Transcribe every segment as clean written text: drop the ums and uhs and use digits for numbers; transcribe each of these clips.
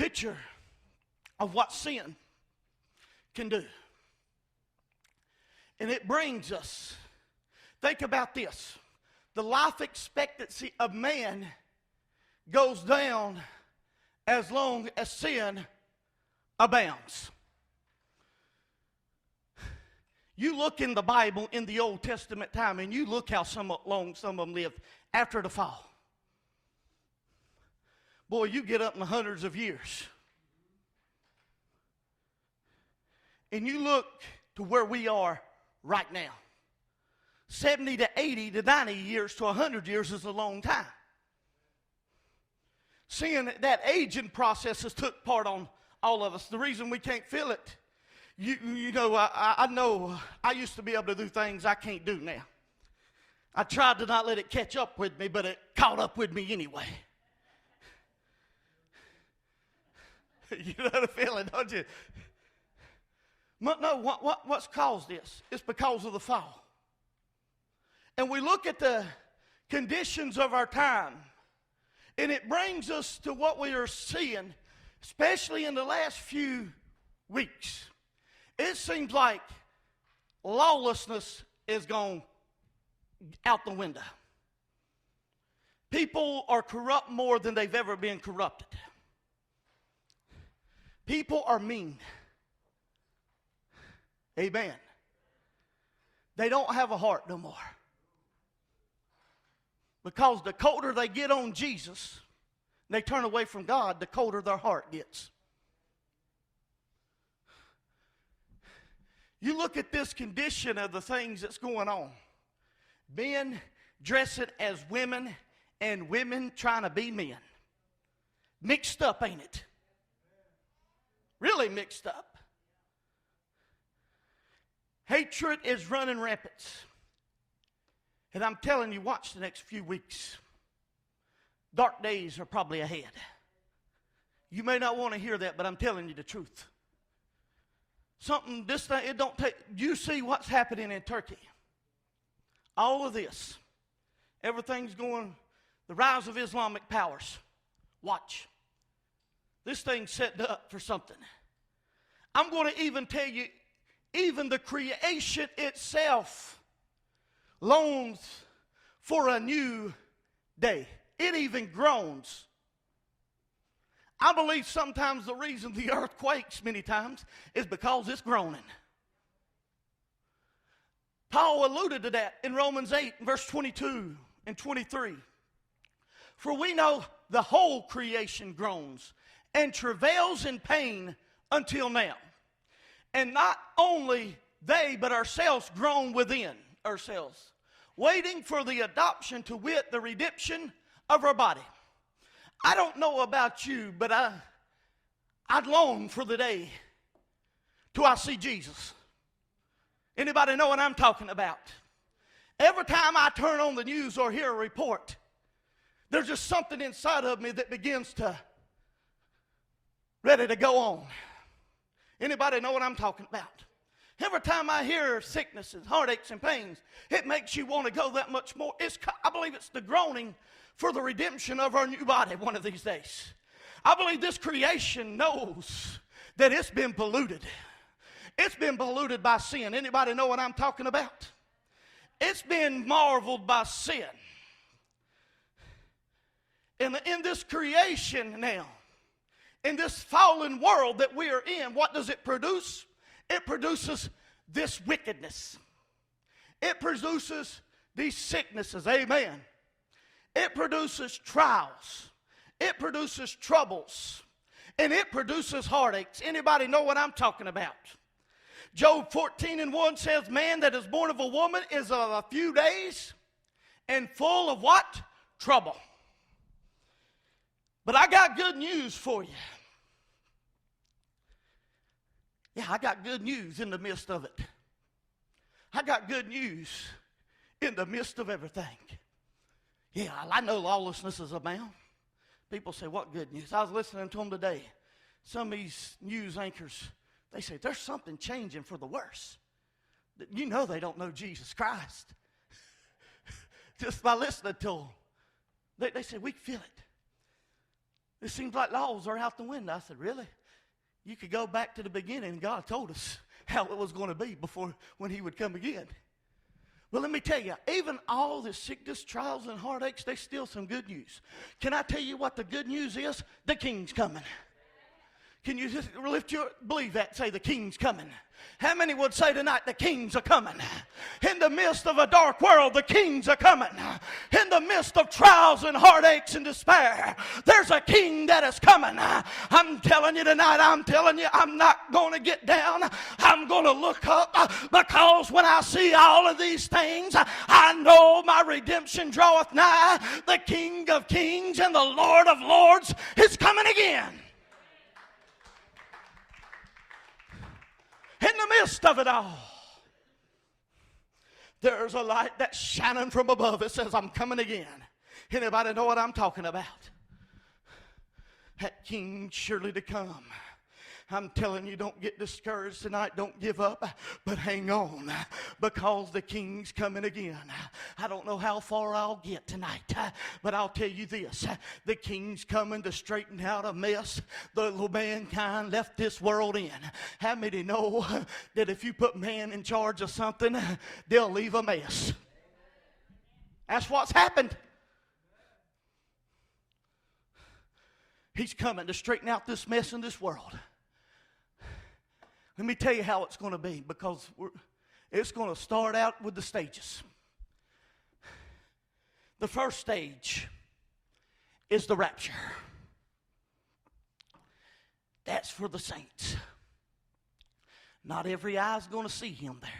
picture of what sin can do. And it brings us, think about this. The life expectancy of man goes down as long as sin abounds. You look in the Bible in the Old Testament time, and you look how long some of them lived after the fall. Boy, you get up in the hundreds of years. And you look to where we are right now. 70 to 80 to 90 years to 100 years is a long time. Seeing that aging process has took part on all of us. The reason we can't feel it, you know, I know I used to be able to do things I can't do now. I tried to not let it catch up with me, but it caught up with me anyway. You know the feeling, don't you? No, what's caused this? It's because of the fall. And we look at the conditions of our time, and it brings us to what we are seeing, especially in the last few weeks. It seems like lawlessness is gone out the window. People are corrupt more than they've ever been corrupted. People are mean. Amen. They don't have a heart no more. Because the colder they get on Jesus, they turn away from God, the colder their heart gets. You look at this condition of the things that's going on. Men dressing as women and women trying to be men. Mixed up, ain't it? Really mixed up. Hatred is running rampant. And I'm telling you, watch the next few weeks. Dark days are probably ahead. You may not want to hear that, but I'm telling you the truth. This thing, it don't take, you see what's happening in Turkey. All of this. Everything's going, the rise of Islamic powers. Watch. This thing's set up for something. I'm going to even tell you, even the creation itself longs for a new day. It even groans. I believe sometimes the reason the earth quakes many times is because it's groaning. Paul alluded to that in Romans 8, verse 22 and 23. For we know the whole creation groans and travails in pain until now. And not only they, but ourselves groan within ourselves, waiting for the adoption, to wit, the redemption of our body. I don't know about you, but I'd long for the day till I see Jesus. Anybody know what I'm talking about? Every time I turn on the news or hear a report, there's just something inside of me that begins to ready to go on. Anybody know what I'm talking about? Every time I hear sicknesses, heartaches, and pains, it makes you want to go that much more. I believe it's the groaning for the redemption of our new body one of these days. I believe this creation knows that it's been polluted. It's been polluted by sin. Anybody know what I'm talking about? It's been marveled by sin. In this creation now, in this fallen world that we are in, what does it produce? It produces this wickedness. It produces these sicknesses. Amen. It produces trials. It produces troubles. And it produces heartaches. Anybody know what I'm talking about? Job 14:1 says, man that is born of a woman is of a few days and full of what? Trouble. But I got good news for you. Yeah, I got good news in the midst of it. I got good news in the midst of everything. Yeah, I know lawlessness is abound. People say, what good news? I was listening to them today. Some of these news anchors, they say, there's something changing for the worse. You know they don't know Jesus Christ. Just by listening to them. They say, we feel it. It seems like laws are out the window. I said, really? You could go back to the beginning. God told us how it was going to be before when he would come again. Well, let me tell you, even all the sickness, trials, and heartaches, there's still some good news. Can I tell you what the good news is? The King's coming. Can you just believe that? Say, the King's coming. How many would say tonight, the Kings are coming? In the midst of a dark world, the Kings are coming. In the midst of trials and heartaches and despair, there's a King that is coming. I'm telling you tonight, I'm not going to get down. I'm going to look up, because when I see all of these things, I know my redemption draweth nigh. The King of kings and the Lord of lords is coming again. In the midst of it all, there's a light that's shining from above. It says, I'm coming again. Anybody know what I'm talking about? That King surely to come. I'm telling you, don't get discouraged tonight. Don't give up, but hang on, because the King's coming again. I don't know how far I'll get tonight, but I'll tell you this. The King's coming to straighten out a mess the mankind left this world in. How many know that if you put man in charge of something, they'll leave a mess? That's what's happened. He's coming to straighten out this mess in this world. Let me tell you how it's going to be, because it's going to start out with the stages. The first stage is the rapture. That's for the saints. Not every eye is going to see him there.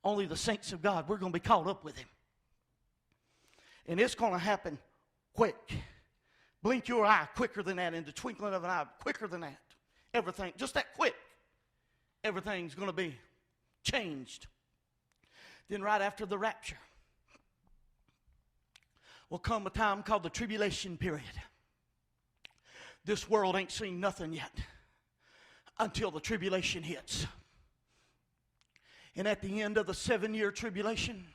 Only the saints of God, we're going to be caught up with him. And it's going to happen quick. Blink your eye quicker than that, in the twinkling of an eye, quicker than that. Everything, just that quick. Everything's going to be changed. Then right after the rapture will come a time called the tribulation period. This world ain't seen nothing yet until the tribulation hits. And at the end of the 7-year tribulation,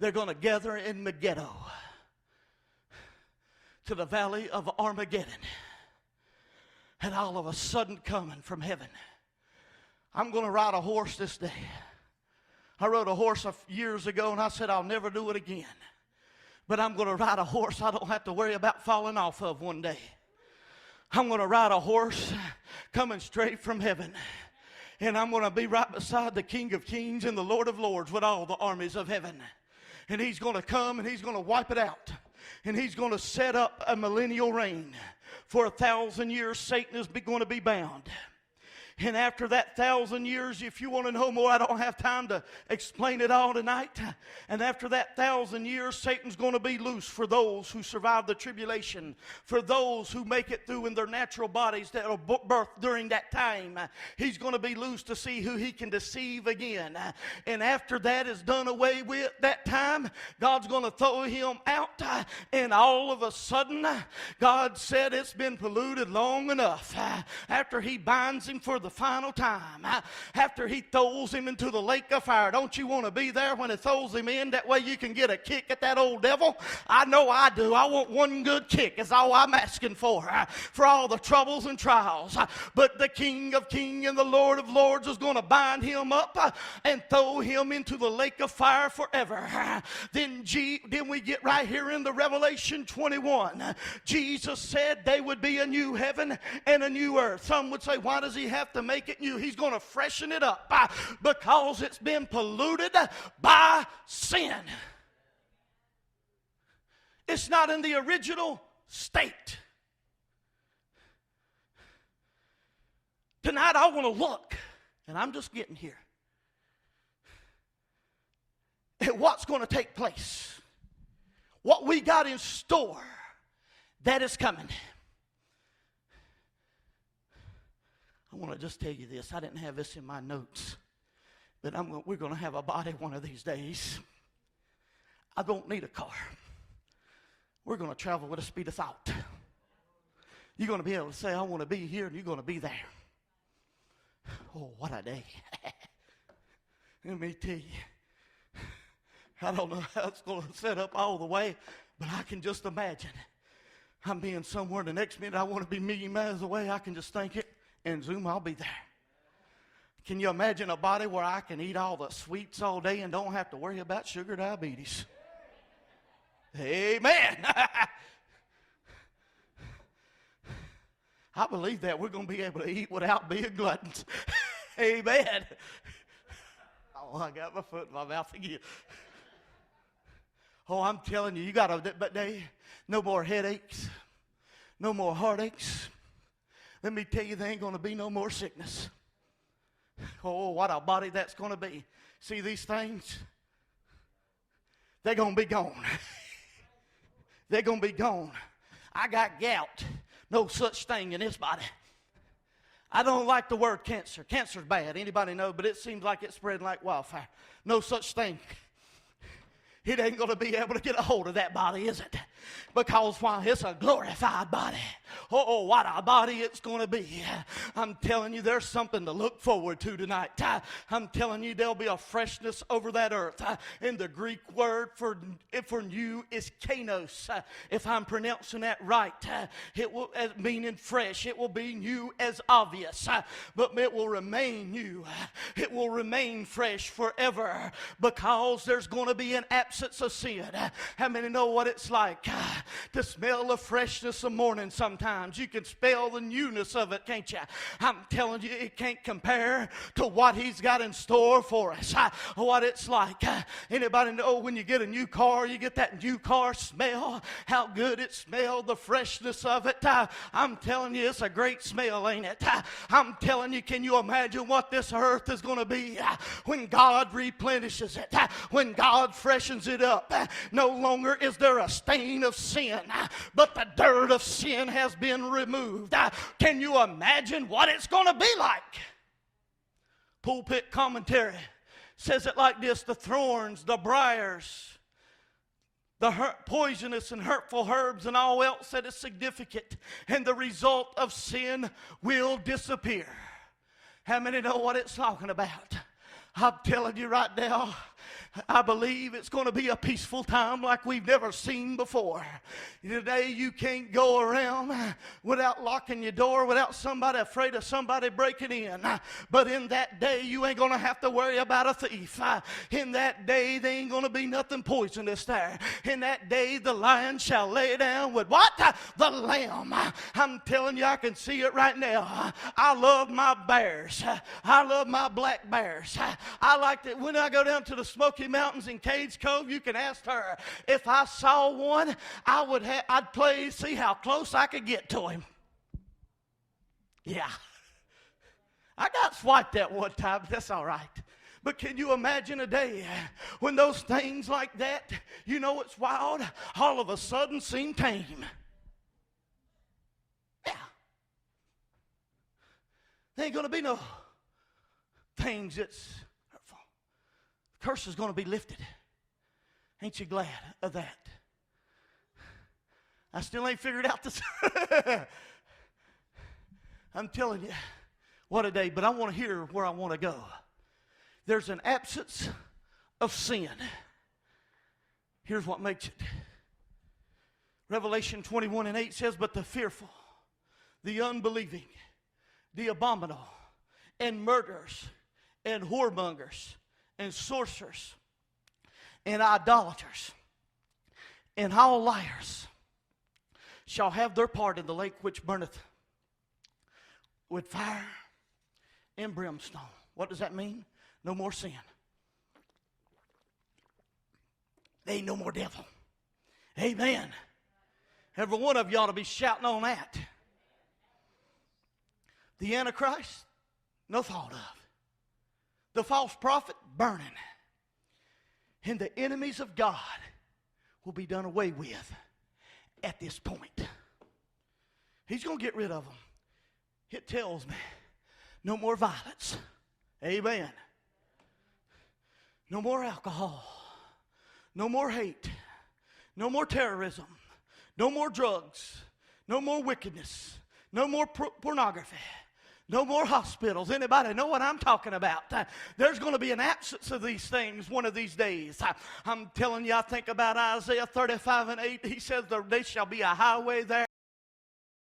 they're going to gather in Megiddo to the valley of Armageddon. And all of a sudden coming from heaven, I'm going to ride a horse this day. I rode a horse years ago, and I said I'll never do it again. But I'm going to ride a horse I don't have to worry about falling off of one day. I'm going to ride a horse coming straight from heaven. And I'm going to be right beside the King of kings and the Lord of lords with all the armies of heaven. And he's going to come and he's going to wipe it out. And he's going to set up a millennial reign. For 1,000 years, Satan is going to be bound. And after that 1,000 years, if you want to know more, I don't have time to explain it all tonight. And after that 1,000 years, Satan's going to be loose for those who survive the tribulation, for those who make it through in their natural bodies that are birthed during that time. He's going to be loose to see who he can deceive again. And after that is done away with, that time, God's going to throw him out. And all of a sudden, God said it's been polluted long enough. After he binds him for the final time, after he throws him into the lake of fire. Don't you want to be there when he throws him in? That way you can get a kick at that old devil. I know I do. I want one good kick is all I'm asking for all the troubles and trials. But the King of kings and the Lord of lords is going to bind him up and throw him into the lake of fire forever. Then we get right here in the Revelation 21. Jesus said they would be a new heaven and a new earth. Some would say, why does he have to make it new? He's going to freshen it up because it's been polluted by sin. It's not in the original state. Tonight I want to look, and I'm just getting here, at what's going to take place. What we got in store that is coming. I want to just tell you this. I didn't have this in my notes, but we're going to have a body one of these days. I don't need a car. We're going to travel with the speed of thought. You're going to be able to say, I want to be here, and you're going to be there. Oh, what a day. Let me tell you. I don't know how it's going to set up all the way, but I can just imagine I'm being somewhere, the next minute I want to be a million miles away. I can just think it, and zoom, I'll be there. Can you imagine a body where I can eat all the sweets all day and don't have to worry about sugar diabetes? Amen. I believe that we're going to be able to eat without being gluttons. Amen. Oh, I got my foot in my mouth again. Oh, I'm telling you, you got a no more headaches, no more heartaches. Let me tell you, there ain't going to be no more sickness. Oh, what a body that's going to be. See these things? They're going to be gone. They're going to be gone. I got gout. No such thing in this body. I don't like the word cancer. Cancer's bad. Anybody know? But it seems like it's spreading like wildfire. No such thing. It ain't going to be able to get a hold of that body, is it? Because why? It's a glorified body. Oh, what a body it's going to be. I'm telling you, there's something to look forward to tonight. I'm telling you, there'll be a freshness over that earth. And the Greek word for new is kainos. If I'm pronouncing that right, it will meaning fresh. It will be new as obvious, but it will remain new. It will remain fresh forever because there's going to be an absence of sin. How many know what it's like to smell the freshness of morning sometimes? You can smell the newness of it, can't you? I'm telling you, it can't compare to what He's got in store for us. What it's like. Anybody know when you get a new car, you get that new car smell? How good it smells, the freshness of it. I'm telling you, it's a great smell, ain't it? I'm telling you, can you imagine what this earth is going to be when God replenishes it, when God freshens it up? No longer is there a stain of sin, but the dirt of sin has been removed. Can you imagine what it's going to be like? Pulpit commentary says it like this: the thorns, the briars, the poisonous and hurtful herbs and all else that is significant, and the result of sin will disappear. How many know what it's talking about? I'm telling you right now, I believe it's going to be a peaceful time like we've never seen before. Today you can't go around without locking your door, without somebody afraid of somebody breaking in. But in that day you ain't going to have to worry about a thief. In that day there ain't going to be nothing poisonous there. In that day the lion shall lay down with what? The lamb. I'm telling you, I can see it right now. I love my bears. I love my black bears. I like that when I go down to the Smoky Mountains in Cades Cove, you can ask her. If I saw one, I'd play, see how close I could get to him. Yeah. I got swiped that one time, but that's all right. But can you imagine a day when those things like that, you know it's wild, all of a sudden seem tame? Yeah. There ain't going to be no things that's hurtful. The curse is going to be lifted. Ain't you glad of that? I still ain't figured out this. I'm telling you, what a day. But I want to hear where I want to go. There's an absence of sin. Here's what makes it. Revelation 21:8 says, but the fearful, the unbelieving, the abominable, and murderers, and whoremongers, and sorcerers, and idolaters, and all liars shall have their part in the lake which burneth with fire and brimstone. What does that mean? No more sin. There ain't no more devil. Amen. Every one of you ought to be shouting on that. The Antichrist, no thought of. The false prophet, burning. And the enemies of God will be done away with at this point. He's going to get rid of them. It tells me no more violence. Amen. No more alcohol. No more hate. No more terrorism. No more drugs. No more wickedness. No more pornography. No more hospitals. Anybody know what I'm talking about? There's going to be an absence of these things one of these days. I'm telling you, I think about Isaiah 35:8. He says there shall be a highway there.